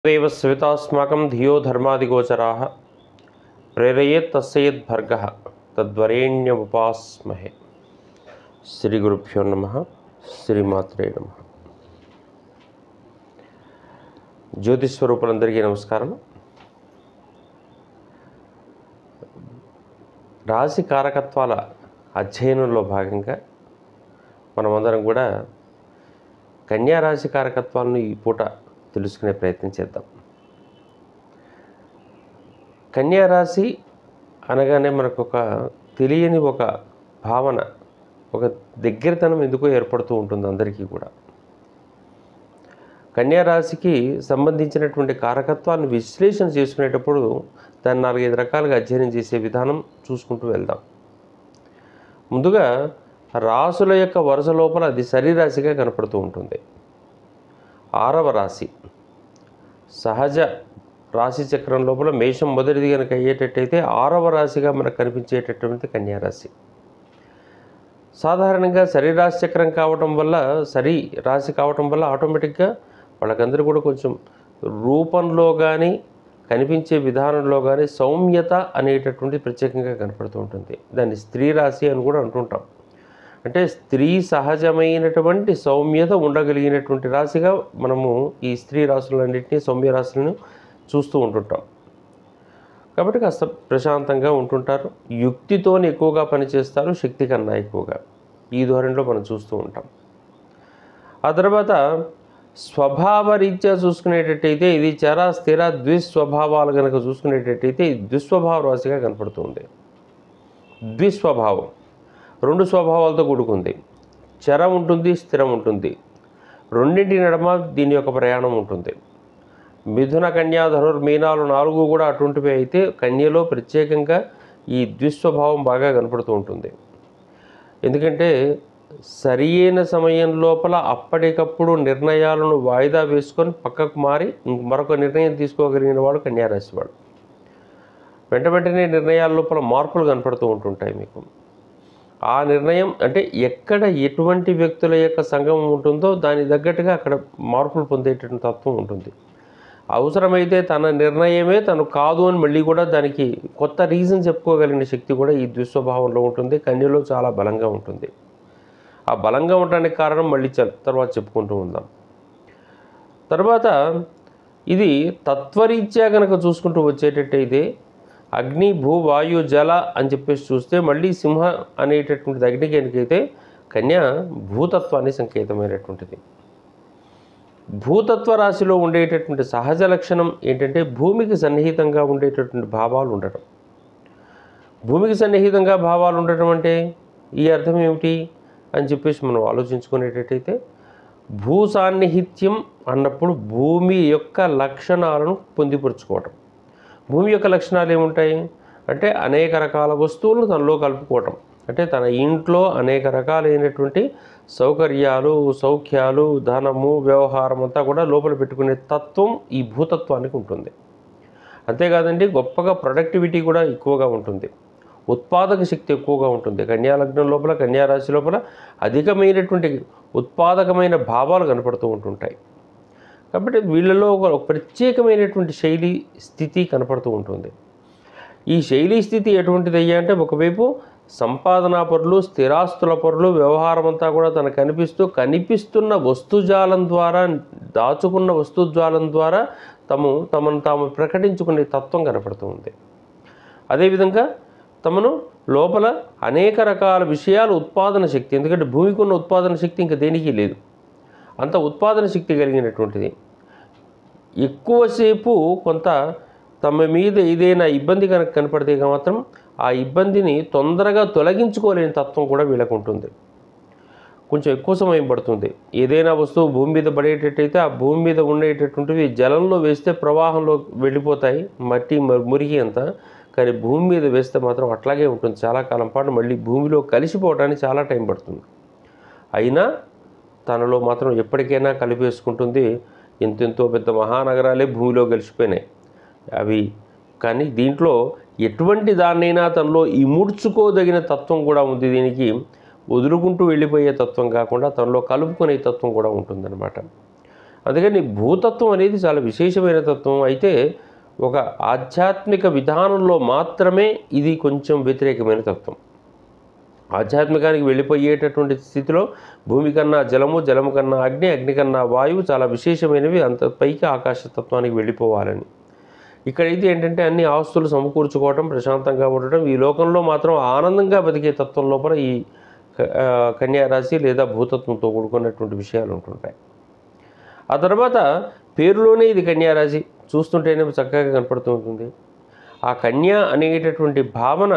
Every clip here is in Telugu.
देव सवितास्माकं धियो धर्मादिगोचराः प्रेरयेत् तस्येद्भर्गः तद्वरेण्यमुपास्महे। श्री गुरुभ्यो नमः। श्रीमात्रे नमः। జ్యోతిస్వరూపులందరికీ నమస్కారం. రాశి కారకత్వాల అధ్యయనంలో భాగంగా మనమందరం కూడా కన్యా రాశి కారకత్వాలను ఈ పూట తెలుసుకునే ప్రయత్నం చేద్దాం. కన్యా రాశి అనగానే మనకు ఒక తెలియని ఒక భావన, ఒక దగ్గరతనం ఎందుకో ఏర్పడుతూ ఉంటుంది అందరికీ కూడా. కన్యా రాశికి సంబంధించినటువంటి కారకత్వాన్ని విశ్లేషణ చేసుకునేటప్పుడు దాన్ని 4-5 రకాలుగా అధ్యయనం చేసే విధానం చూసుకుంటూ వెళ్దాం. ముందుగా రాశుల యొక్క వరుస లోపల అది శరీరాశిగా కనపడుతూ ఉంటుంది. 6వ రాశి సహజ రాశి చక్రం లోపల మేషం మొదటిది కనుక అయ్యేటట్టయితే 6వ రాశిగా మనకు కనిపించేటటువంటి కన్యారాశి. సాధారణంగా శరీరాశి చక్రం కావటం వల్ల, రాశి కావటం వల్ల ఆటోమేటిక్గా వాళ్ళకందరూ కూడా కొంచెం రూపంలో కానీ కనిపించే విధానంలో కానీ సౌమ్యత అనేటటువంటి ప్రత్యేకంగా కనపడుతూ ఉంటుంది. దాన్ని స్త్రీ రాశి అని కూడా అంటుంటాం. అంటే స్త్రీ సహజమైనటువంటి సౌమ్యత ఉండగలిగినటువంటి రాశిగా మనము ఈ స్త్రీ రాశులన్నింటినీ, సౌమ్య రాశులను చూస్తూ ఉంటుంటాం. కాబట్టి కాస్త ప్రశాంతంగా ఉంటుంటారు, యుక్తితోని ఎక్కువగా పనిచేస్తారు, శక్తి కన్నా ఎక్కువగా. ఈ ధోరణిలో మనం చూస్తూ ఉంటాం. ఆ తర్వాత స్వభావరీత్యా చూసుకునేటట్టయితే ఇది చర స్థిర ద్విస్వభావాలు కనుక చూసుకునేటట్టయితే ఇది ద్విస్వభావ రాశిగా కనపడుతుంది. ద్విస్వభావం 2 స్వభావాలతో కూడుకుంది. చర ఉంటుంది, స్థిరం ఉంటుంది. రెండింటి నడమ దీని యొక్క ప్రయాణం ఉంటుంది. మిథున, కన్యా, ధనుర్మీనాలు 4 కూడా అటువంటివి అయితే కన్యలో ప్రత్యేకంగా ఈ ద్విస్వభావం బాగా కనపడుతూ ఉంటుంది. ఎందుకంటే సరియైన సమయం లోపల అప్పటికప్పుడు నిర్ణయాలను వాయిదా వేసుకొని పక్కకు మారి మరొక నిర్ణయం తీసుకోగలిగిన వాడు కన్యారాశి వాడు. వెంటనే నిర్ణయాల లోపల మార్పులు కనపడుతూ ఉంటుంటాయి మీకు. ఆ నిర్ణయం అంటే ఎక్కడ ఎటువంటి వ్యక్తుల యొక్క సంగమం ఉంటుందో దాని తగ్గట్టుగా అక్కడ మార్పులు పొందేటటువంటి తత్వం ఉంటుంది. అవసరమైతే తన నిర్ణయమే తను కాదు అని మళ్ళీ కూడా దానికి కొత్త రీజన్ చెప్పుకోగలిగిన శక్తి కూడా ఈ ద్విస్వభావంలో ఉంటుంది. కన్యలో చాలా బలంగా ఉంటుంది. ఆ బలంగా ఉండడానికి కారణం మళ్ళీ తర్వాత చెప్పుకుంటూ ఉందాం. తర్వాత ఇది తత్వరీత్యా కనుక చూసుకుంటూ వచ్చేటట్టయితే అగ్ని, భూ, వాయు, జల అని చెప్పేసి చూస్తే మళ్ళీ సింహ అనేటటువంటిది అగ్నికి ఎనికైతే కన్య భూతత్వాన్ని సంకేతమైనటువంటిది. భూతత్వ రాశిలో ఉండేటటువంటి సహజ లక్షణం ఏంటంటే భూమికి సన్నిహితంగా ఉండేటటువంటి భావాలు ఉండటం. భూమికి సన్నిహితంగా భావాలు ఉండటం అంటే ఈ అర్థం ఏమిటి అని చెప్పేసి మనం ఆలోచించుకునేటట్టయితే భూ సాన్నిహిత్యం అన్నప్పుడు భూమి యొక్క లక్షణాలను పొందిపరుచుకోవటం. భూమి యొక్క లక్షణాలు ఏముంటాయి అంటే అనేక రకాల వస్తువులను తనలో కలుపుకోవటం. అంటే తన ఇంట్లో అనేక రకాలైనటువంటి సౌకర్యాలు, సౌఖ్యాలు, ధనము, వ్యవహారం అంతా కూడా లోపల పెట్టుకునే తత్వం ఈ భూతత్వానికి ఉంటుంది. అంతేకాదండి, గొప్పగా ప్రొడక్టివిటీ కూడా ఎక్కువగా ఉంటుంది. ఉత్పాదక శక్తి ఎక్కువగా ఉంటుంది. కన్యాలగ్నం లోపల, కన్యారాశి లోపల అధికమైనటువంటి ఉత్పాదకమైన భావాలు కనపడుతూ ఉంటుంటాయి. కాబట్టి వీళ్ళలో ఒక ప్రత్యేకమైనటువంటి శైలి స్థితి కనపడుతూ ఉంటుంది. ఈ శైలి స్థితి ఎటువంటిది అయ్యా అంటే ఒకవైపు సంపాదనా పరులు, స్థిరాస్తుల పరులు, వ్యవహారం అంతా కూడా తనకు కనిపిస్తున్న వస్తుజాలం ద్వారా, దాచుకున్న వస్తుజాలం ద్వారా తమను తాము ప్రకటించుకునే తత్వం కనపడుతూ ఉంది. అదేవిధంగా తమను లోపల అనేక రకాల విషయాలు ఉత్పాదన శక్తి, ఎందుకంటే భూమికి ఉన్న ఉత్పాదన శక్తి ఇంకా దేనికి లేదు, అంత ఉత్పాదన శక్తి కలిగినటువంటిది. ఎక్కువసేపు కొంత తమ మీద ఏదైనా ఇబ్బంది కనుక కనపడితే మాత్రం ఆ ఇబ్బందిని తొందరగా తొలగించుకోలేని తత్వం కూడా వీళ్ళకు ఉంటుంది. కొంచెం ఎక్కువ సమయం పడుతుంది. ఏదైనా వస్తువు భూమి మీద పడేటట్టయితే ఆ భూమి మీద ఉండేటటువంటివి జలంలో వేస్తే ప్రవాహంలో వెళ్ళిపోతాయి, మట్టి మురిగి అంతా. కానీ భూమి మీద వేస్తే మాత్రం అట్లాగే ఉంటుంది. చాలా కాలం పాటు మళ్ళీ భూమిలో కలిసిపోవడానికి చాలా టైం పడుతుంది. అయినా తనలో మాత్రం ఎప్పటికైనా కలిపేసుకుంటుంది. ఎంతెంతో పెద్ద మహానగరాలే భూమిలో కలిసిపోయినాయి అవి. కానీ దీంట్లో ఎటువంటి దాన్నైనా తనలో ఇముడ్చుకోదగిన తత్వం కూడా ఉంది. దీనికి వదులుకుంటూ వెళ్ళిపోయే తత్వం కాకుండా తనలో కలుపుకునే తత్వం కూడా ఉంటుందన్నమాట. అందుకని భూతత్వం అనేది చాలా విశేషమైన తత్వం. అయితే ఒక ఆధ్యాత్మిక విధానంలో మాత్రమే ఇది కొంచెం వ్యతిరేకమైన తత్వం. ఆధ్యాత్మికానికి వెళ్ళిపోయేటటువంటి స్థితిలో భూమి కన్నా జలము, జలము కన్నా అగ్ని, అగ్ని కన్నా వాయువు చాలా విశేషమైనవి, అంత పైకి ఆకాశతత్వానికి వెళ్ళిపోవాలని. ఇక్కడైతే ఏంటంటే అన్ని ఆస్తులు సమకూర్చుకోవటం, ప్రశాంతంగా ఉండటం, ఈ లోకంలో మాత్రం ఆనందంగా బతికే తత్వం లోపల ఈ కన్యారాశి లేదా భూతత్వంతో కూడుకున్నటువంటి విషయాలు ఉంటుంటాయి. ఆ తర్వాత పేరులోనే ఇది కన్యారాశి, చూస్తుంటేనే చక్కగా కనపడుతూ ఉంటుంది. ఆ కన్య అనేటటువంటి భావన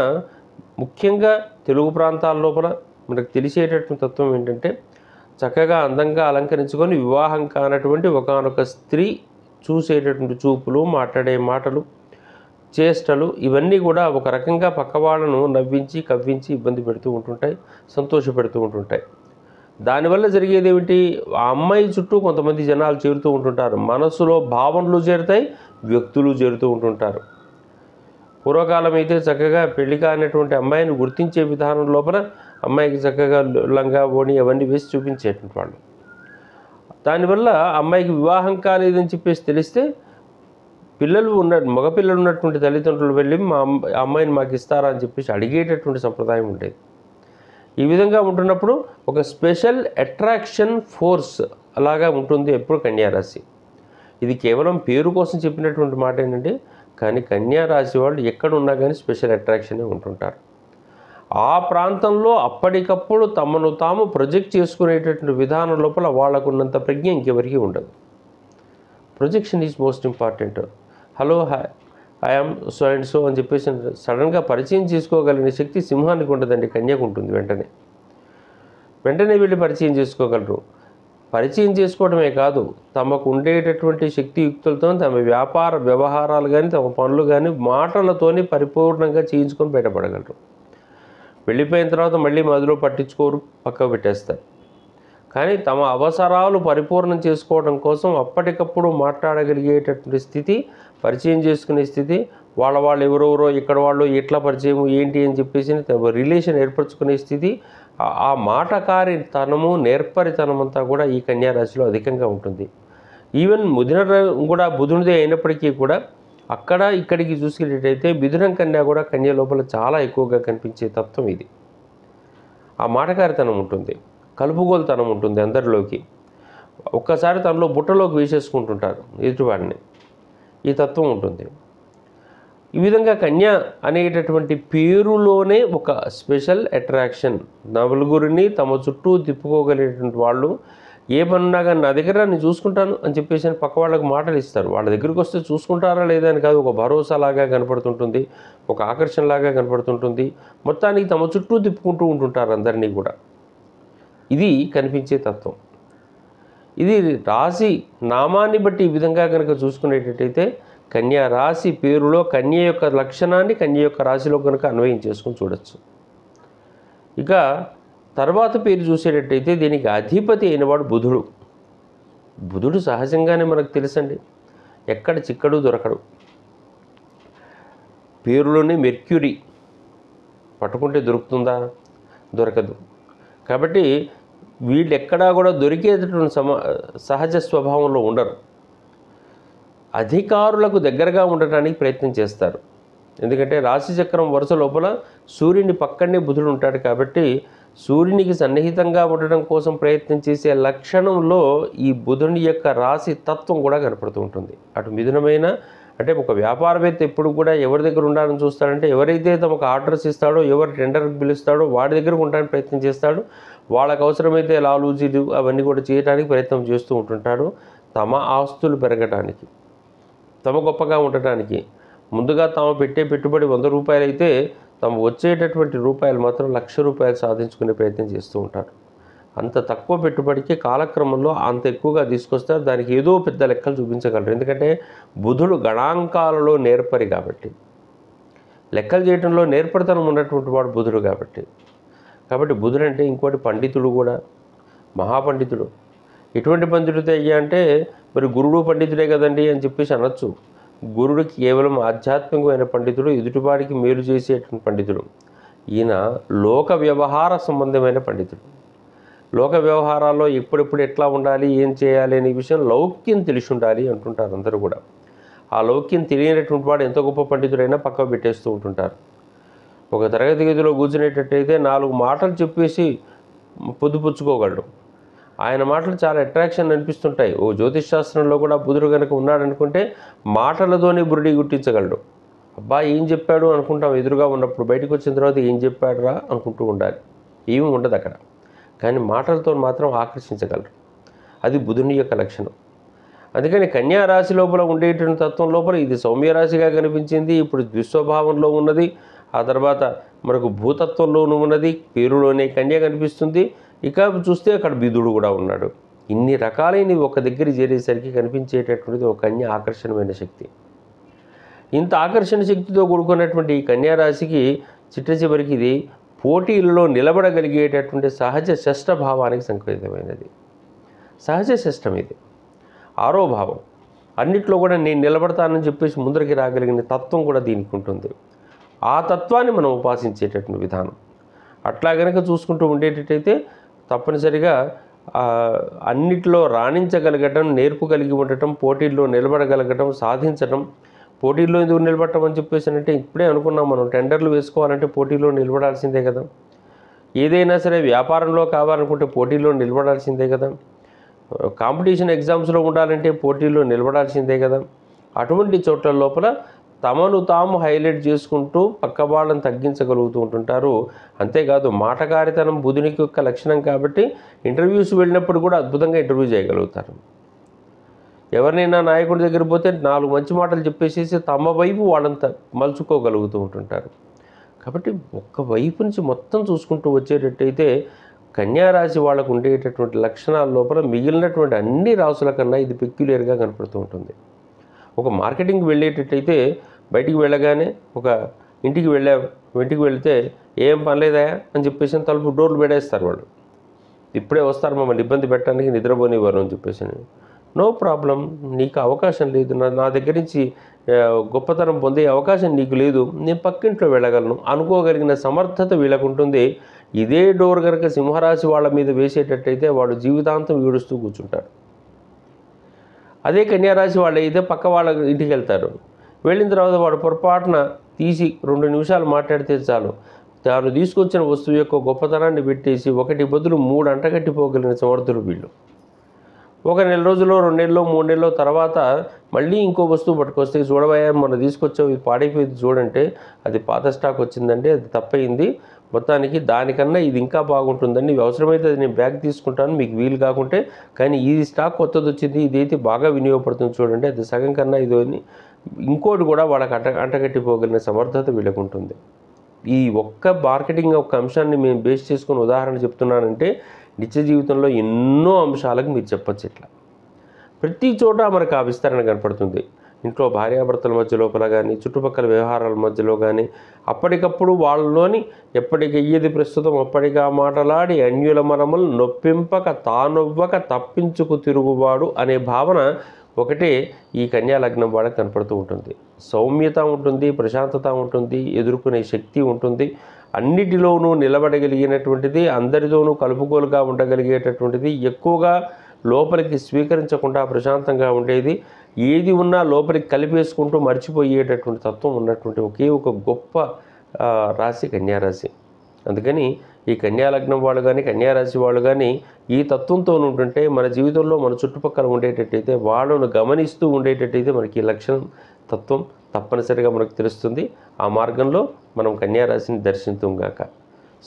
ముఖ్యంగా తెలుగు ప్రాంతాల లోపల మనకు తెలిసేటటువంటి తత్వం ఏంటంటే, చక్కగా అందంగా అలంకరించుకొని వివాహం కానటువంటి ఒకానొక స్త్రీ చూసేటటువంటి చూపులు, మాట్లాడే మాటలు, చేష్టలు ఇవన్నీ కూడా ఒక రకంగా పక్క వాళ్ళను నవ్వించి, కవ్వించి ఇబ్బంది పెడుతూ ఉంటుంటాయి, సంతోషపెడుతూ ఉంటుంటాయి. దానివల్ల జరిగేది ఏమిటి, ఆ అమ్మాయి చుట్టూ కొంతమంది జనాలు చేరుతూ ఉంటుంటారు. మనసులో భావనలు చేరుతాయి, వ్యక్తులు చేరుతూ ఉంటుంటారు. పూర్వకాలం అయితే చక్కగా పెళ్లి కానటువంటి అమ్మాయిని గుర్తించే విధానం లోపల అమ్మాయికి చక్కగా లంగా, ఓణి అవన్నీ వేసి చూపించేటువంటి వాళ్ళు. దానివల్ల అమ్మాయికి వివాహం కాలేదని చెప్పేసి తెలిస్తే మగపిల్లలు ఉన్నటువంటి తల్లిదండ్రులు వెళ్ళి మా అమ్మాయిని మాకు ఇస్తారా అని చెప్పేసి అడిగేటటువంటి సంప్రదాయం ఉండేది. ఈ విధంగా ఉంటున్నప్పుడు ఒక స్పెషల్ అట్రాక్షన్ ఫోర్స్ అలాగా ఉంటుంది ఎప్పుడు కన్యారాశి. ఇది కేవలం పేరు కోసం చెప్పినటువంటి మాట ఏంటంటే, కానీ కన్యారాశి వాళ్ళు ఎక్కడున్నా కానీ స్పెషల్ అట్రాక్షనే ఉంటుంటారు. ఆ ప్రాంతంలో అప్పటికప్పుడు తమను తాము ప్రొజెక్ట్ చేసుకునేటటువంటి విధానం లోపల వాళ్ళకున్నంత ప్రజ్ఞ ఇంకెవరికి ఉండదు. Projection is most important. Hello I'm so and so అని చెప్పేసి సడన్గా పరిచయం చేసుకోగలిగిన శక్తి సింహానికి ఉండదండి, కన్యకు ఉంటుంది. వెంటనే వెళ్ళి పరిచయం చేసుకోగలరు. పరిచయం చేసుకోవడమే కాదు, తమకు ఉండేటటువంటి శక్తియుక్తులతో తమ వ్యాపార వ్యవహారాలు కానీ, తమ పనులు కానీ మాటలతోనే పరిపూర్ణంగా చేయించుకొని బయటపడగలరు. వెళ్ళిపోయిన తర్వాత మళ్ళీ మొదలు పట్టించుకోరు, పక్కకు పెట్టేస్తారు. కానీ తమ అవసరాలు పరిపూర్ణం చేసుకోవడం కోసం అప్పటికప్పుడు మాట్లాడగలిగేటటువంటి స్థితి, పరిచయం చేసుకునే స్థితి, వాళ్ళు ఎవరెవరో ఇక్కడ వాళ్ళు ఎట్లా పరిచయం ఏంటి అని చెప్పేసి రిలేషన్ ఏర్పరచుకునే స్థితి, ఆ మాటకారితనము, నేర్పరితనం అంతా కూడా ఈ కన్యారాశిలో అధికంగా ఉంటుంది. ఈవెన్ కూడా బుధునిదే అయినప్పటికీ కూడా అక్కడ ఇక్కడికి చూసుకునేటైతే మిథునం కన్య కూడా కన్య లోపల చాలా ఎక్కువగా కనిపించే తత్వం ఇది. ఆ మాటకారితనం ఉంటుంది, కలుపుగోలుతనం ఉంటుంది అందరిలోకి. ఒక్కసారి తనలో బుట్టలోకి వేసేసుకుంటుంటారు ఎదుటివాడిని, ఈ తత్వం ఉంటుంది. ఈ విధంగా కన్య అనేటటువంటి పేరులోనే ఒక స్పెషల్ అట్రాక్షన్, నలుగురిని తమ చుట్టూ తిప్పుకోగలిగేటువంటి వాళ్ళు. ఏ పనున్నా కానీ నా దగ్గర నేను చూసుకుంటాను అని చెప్పేసి పక్క వాళ్ళకి మాటలు ఇస్తారు. వాళ్ళ దగ్గరికి వస్తే చూసుకుంటారా లేదా అని కాదు, ఒక భరోసాలాగా కనపడుతుంటుంది, ఒక ఆకర్షణలాగా కనపడుతుంటుంది. మొత్తానికి తమ చుట్టూ తిప్పుకుంటూ ఉంటుంటారు అందరినీ కూడా. ఇది కనిపించే తత్వం. ఇది రాశి నామాన్ని బట్టి ఈ విధంగా కనుక చూసుకునేటట్టయితే కన్యా రాశి పేరులో కన్య యొక్క లక్షణాన్ని కన్య యొక్క రాశిలో కనుక అన్వయం చేసుకుని చూడొచ్చు. ఇక తర్వాత పేరు చూసేటట్టయితే దీనికి అధిపతి అయినవాడు బుధుడు. బుధుడు సహజంగానే మనకు తెలుసండి, ఎక్కడ చిక్కడు దొరకడు. పేరులోనే మెర్క్యూరీ, పట్టుకుంటే దొరుకుతుందా, దొరకదు. కాబట్టి వీళ్ళు ఎక్కడా కూడా దొరికేటటువంటి సహజ స్వభావంలో ఉండరు. అధికారులకు దగ్గరగా ఉండటానికి ప్రయత్నం చేస్తారు. ఎందుకంటే రాశిచక్రం వరుస లోపల సూర్యుని పక్కనే బుధుడు ఉంటాడు కాబట్టి సూర్యునికి సన్నిహితంగా ఉండడం కోసం ప్రయత్నం చేసే లక్షణంలో ఈ బుధుని యొక్క రాశి తత్వం కూడా కనపడుతూ ఉంటుంది. అటు మిథునమైన అంటే ఒక వ్యాపారవేత్త ఎప్పుడు కూడా ఎవరి దగ్గర ఉండాలని చూస్తాడంటే, ఎవరైతే తమకు ఆర్డర్స్ ఇస్తాడో, ఎవరు టెండర్కి పిలుస్తాడో వాడి దగ్గర ఉండడానికి ప్రయత్నం చేస్తాడు. వాళ్ళకు అవసరమైతే లాలూజీలు అవన్నీ కూడా చేయడానికి ప్రయత్నం చేస్తూ ఉంటుంటాడు. తమ ఆస్తులు పెరగడానికి, తమ గొప్పగా ఉండటానికి ముందుగా తాము పెట్టే పెట్టుబడి 100 రూపాయలు అయితే తాము వచ్చేటటువంటి రూపాయలు మాత్రం 1,00,000 రూపాయలు సాధించుకునే ప్రయత్నం చేస్తూ ఉంటారు. అంత తక్కువ పెట్టుబడికి కాలక్రమంలో అంత ఎక్కువగా తీసుకొస్తారు. దానికి ఏదో పెద్ద లెక్కలు చూపించగలరు. ఎందుకంటే బుధుడు గణాంకాలలో నేర్పరి కాబట్టి, లెక్కలు చేయడంలో నేర్పరితనం ఉన్నటువంటి వాడు బుధుడు కాబట్టి బుధుడు అంటే ఇంకోటి పండితుడు కూడా, మహాపండితుడు. ఎటువంటి పండితుడితో అయ్యా అంటే మరి గురుడు పండితుడే కదండి అని చెప్పేసి అనొచ్చు. గురుడు కేవలం ఆధ్యాత్మికమైన పండితుడు, ఎదుటివాడికి మేలు చేసేటువంటి పండితుడు. ఈయన లోక వ్యవహార సంబంధమైన పండితుడు. లోక వ్యవహారాల్లో ఎప్పుడెప్పుడు ఎట్లా ఉండాలి, ఏం చేయాలి అనే విషయం లౌక్యం తెలిసి ఉండాలి అంటుంటారు అందరూ కూడా. ఆ లౌక్యం తెలియనటువంటి వాడు ఎంత గొప్ప పండితుడైనా పక్కకు పెట్టేస్తూ ఉంటుంటారు. ఒక తరగతి గదిలో కూర్చునేటట్టయితే 4 మాటలు చెప్పేసి పొద్దుపుచ్చుకోగలడు. ఆయన మాటలు చాలా అట్రాక్షన్ అనిపిస్తుంటాయి. ఓ జ్యోతిష్ శాస్త్రంలో కూడా బుధుడు కనుక ఉన్నాడనుకుంటే మాటలతోనే బురుడి గుట్టించగలడు. అబ్బా ఏం చెప్పాడు అనుకుంటాం ఎదురుగా ఉన్నప్పుడు, బయటకు వచ్చిన తర్వాత ఏం చెప్పాడురా అనుకుంటూ ఉండాలి. ఏమీ ఉండదు అక్కడ, కానీ మాటలతో మాత్రం ఆకర్షించగలరు. అది బుధుని యొక్క లక్షణం. అందుకని కన్యా రాశి లోపల ఉండేటువంటి తత్వం లోపల ఇది సౌమ్యరాశిగా కనిపించింది, ఇప్పుడు ద్విస్వభావంలో ఉన్నది, ఆ తర్వాత మనకు భూతత్వంలోనూ ఉన్నది, పేరులోనే కన్య కనిపిస్తుంది, ఇక చూస్తే అక్కడ బుధుడు కూడా ఉన్నాడు. ఇన్ని రకాలైనవి ఒక దగ్గర చేరేసరికి కనిపించేటటువంటిది ఒక కన్య ఆకర్షణమైన శక్తి. ఇంత ఆకర్షణ శక్తితో కూడుకున్నటువంటి ఈ కన్యారాశికి చిట్ట చివరికి ఇది పోటీలలో నిలబడగలిగేటటువంటి సహజ షష్ఠ భావానికి సంకేతమైనది. సహజ షష్ఠం ఇది, 6వ భావం. అన్నిట్లో కూడా నేను నిలబడతానని చెప్పేసి ముందరికి రాగలిగిన తత్వం కూడా దీనికి ఉంటుంది. ఆ తత్వాన్ని మనం ఉపాసించేటటువంటి విధానం అట్లా కనుక చూసుకుంటూ ఉండేటట్టయితే తప్పనిసరిగా అన్నిట్లో రాణించగలగటం, నేర్పు కలిగి ఉండటం, పోటీల్లో నిలబడగలగటం, సాధించటం. పోటీల్లో ఎందుకు నిలబడటం అని చెప్పేసి అంటే ఇప్పుడే అనుకున్నాం మనం, టెండర్లు వేసుకోవాలంటే పోటీలో నిలబడాల్సిందే కదా. ఏదైనా సరే వ్యాపారంలో కావాలనుకుంటే పోటీలో నిలబడాల్సిందే కదా. కాంపిటీషన్ ఎగ్జామ్స్లో ఉండాలంటే పోటీల్లో నిలబడాల్సిందే కదా. అటువంటి చోట్ల లోపల తమను తాము హైలైట్ చేసుకుంటూ పక్క వాళ్ళని తగ్గించగలుగుతూ ఉంటుంటారు. అంతేకాదు మాటకారితనం బుధునికి యొక్క లక్షణం కాబట్టి ఇంటర్వ్యూస్ వెళ్ళినప్పుడు కూడా అద్భుతంగా ఇంటర్వ్యూ చేయగలుగుతారు. ఎవరినైనా నాయకుడి దగ్గర పోతే 4 మంచి మాటలు చెప్పేసేసి తమ వైపు వాళ్ళంతా మలుచుకోగలుగుతూ ఉంటుంటారు. కాబట్టి ఒక్క వైపు నుంచి మొత్తం చూసుకుంటూ వచ్చేటట్టయితే కన్యారాశి వాళ్ళకు ఉండేటటువంటి లక్షణాల లోపల మిగిలినటువంటి అన్ని రాసుల కన్నా ఇది పెక్యులర్గా కనపడుతూ ఉంటుంది. ఒక మార్కెటింగ్కి వెళ్ళేటట్టయితే బయటికి వెళ్ళగానే ఒక ఇంటికి వెళితే ఏం పనిలేదా అని చెప్పేసి తలుపు డోర్లు పెడేస్తారు వాళ్ళు. ఇప్పుడే వస్తారు మమ్మల్ని ఇబ్బంది పెట్టడానికి, నిద్రపోనివ్వరు అని చెప్పేసి. నో ప్రాబ్లం, నీకు అవకాశం లేదు, నా దగ్గర నుంచి గొప్పతనం పొందే అవకాశం నీకు లేదు, నేను పక్కింట్లో వెళ్ళగలను అనుకోగలిగిన సమర్థత వీళ్ళకు ఉంటుంది. ఇదే డోర్ కనుక సింహరాశి వాళ్ళ మీద వేసేటట్టయితే వాడు జీవితాంతం ఈడుస్తూ కూర్చుంటారు. అదే కన్యారాశి వాళ్ళు అయితే పక్క వాళ్ళ ఇంటికి వెళ్తారు. వెళ్ళిన తర్వాత వాడు పొరపాటున తీసి 2 నిమిషాలు మాట్లాడితే చాలు, తాను తీసుకొచ్చిన వస్తువు యొక్క గొప్పతనాన్ని పెట్టేసి 1 బదులు 3 అంటగట్టిపోగలిగిన సమర్థులు వీళ్ళు. 1 నెల రోజుల్లో, 2 నెలల్లో, 3 నెలల్లో తర్వాత మళ్ళీ ఇంకో వస్తువు పట్టుకొస్తే, చూడబోయా మొన్న తీసుకొచ్చావు ఇది పాడైపోయింది చూడంటే, అది పాత స్టాక్ వచ్చిందండి, అది తప్పయింది, మొత్తానికి దానికన్నా ఇది ఇంకా బాగుంటుందండి, అవసరమైతే అది నేను బ్యాగ్ తీసుకుంటాను మీకు వీలు కాకుంటే, కానీ ఈ స్టాక్ కొత్తది వచ్చింది, ఇదైతే బాగా వినియోగపడుతుంది చూడండి, అది సగం కన్నా ఇది అని ఇంకోటి కూడా వాళ్ళకి అంటగట్టిపోగలిగిన సమర్థత వీళ్ళకు ఉంటుంది. ఈ ఒక్క మార్కెటింగ్ ఒక అంశాన్ని మేము బేస్ చేసుకుని ఉదాహరణ చెప్తున్నానంటే నిత్య జీవితంలో ఎన్నో అంశాలకు మీరు చెప్పచ్చు. ఇట్లా ప్రతి చోట మనకు ఆ విస్తరణ కనపడుతుంది. ఇంట్లో భార్యాభర్తల మధ్య లోపల కానీ, చుట్టుపక్కల వ్యవహారాల మధ్యలో కానీ, అప్పటికప్పుడు వాళ్ళలోని ఎప్పటికి అయ్యేది ప్రస్తుతం అప్పటిగా మాటలాడి అన్యుల మనములు నొప్పింపక తానొవ్వక తప్పించుకు తిరుగువాడు అనే భావన ఒకటే ఈ కన్యా లగ్నం వాళ్ళకి కనపడుతూ ఉంటుంది. సౌమ్యత ఉంటుంది, ప్రశాంతత ఉంటుంది, ఎదుర్కొనే శక్తి ఉంటుంది, అన్నిటిలోనూ నిలబడగలిగినటువంటిది, అందరితోనూ కలుపుకోలుగా ఉండగలిగేటటువంటిది, ఎక్కువగా లోపలికి స్వీకరించకుండా ప్రశాంతంగా ఉండేది, ఏది ఉన్నా లోపలికి కలిపేసుకుంటూ మర్చిపోయేటటువంటి తత్వం ఉన్నటువంటి ఒకే ఒక గొప్ప రాశి కన్యారాశి. అందుకని ఈ కన్యాలగ్నం వాళ్ళు కానీ, కన్యారాశి వాళ్ళు కానీ ఈ తత్వంతో ఉంటుంటే మన జీవితంలో మన చుట్టుపక్కల ఉండేటట్టయితే, వాళ్ళను గమనిస్తూ ఉండేటట్టయితే మనకి ఈ లక్షణం తత్వం తప్పనిసరిగా మనకు తెలుస్తుంది. ఆ మార్గంలో మనం కన్యారాశిని దర్శించుగాక.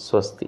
స్వస్తి.